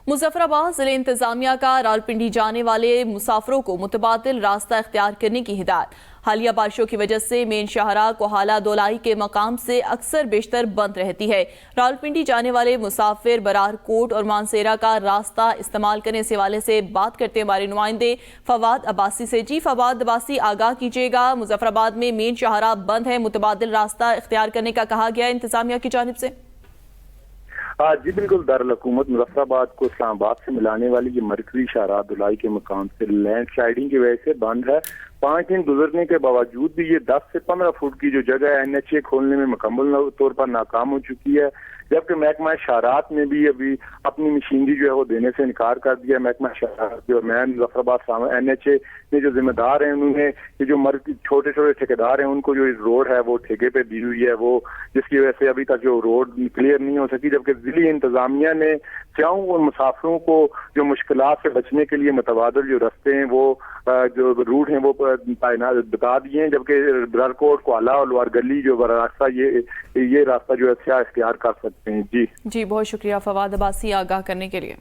मुजफ्फराबाद जिले इंतजामिया का रावलपिंडी जाने वाले मुसाफिरों को मुतबादिल रास्ता इख्तियार करने की हिदायत। हालिया बारिशों की वजह से मेन शाहराह कोहाला दोलाई के मकाम से अक्सर बेशतर बंद रहती है। रावलपिंडी जाने वाले मुसाफिर बरारकोट और मानसेरा का रास्ता इस्तेमाल करने से हवाले से बात करते हमारे नुमाइंदे फवाद अब्बासी से। जी फवाद अब्बासी, आगाह कीजिएगा, मुजफ्फराबाद में मेन शाहराह बंद है, मुतबादिल रास्ता इख्तियार करने का कहा गया है इंतजामिया की जानिब से। जी बिल्कुल, दारुल हुकूमत मुजफ्फराबाद को इस्लामाबाद से मिलाने वाली ये मरकजी शाहराह दुलाई के मकाम से लैंड स्लाइडिंग की वजह से बंद है। 5 दिन गुजरने के बावजूद भी ये 10 से 15 फुट की जो जगह है NHA खोलने में मुकम्मल तौर पर नाकाम हो चुकी है, जबकि महकमा शाहरात ने भी अभी अपनी मशीनरी जो है वो देने से इनकार कर दिया। महकमा शाहरात और मैं मुजफ्फराबाद NHA ने जो जिम्मेदार हैं उन्होंने ये जो छोटे छोटे ठेकेदार हैं उनको जो रोड है वो ठेके पे दी हुई है, वो जिसकी वजह से अभी तक जो रोड क्लियर नहीं हो सकी, जबकि जिली इंतजामिया ने स्याहों और मुसाफिरों को जो मुश्किलात से बचने के लिए मुतबादिल जो रास्ते हैं वो जो रूट हैं वो बता दिए हैं, जबकि बरारकोट कोहाला और लोअर गली जो रास्ता ये रास्ता जो है इख्तियार कर सकते हैं। जी बहुत शुक्रिया फवाद अब्बासी आगाह करने के लिए।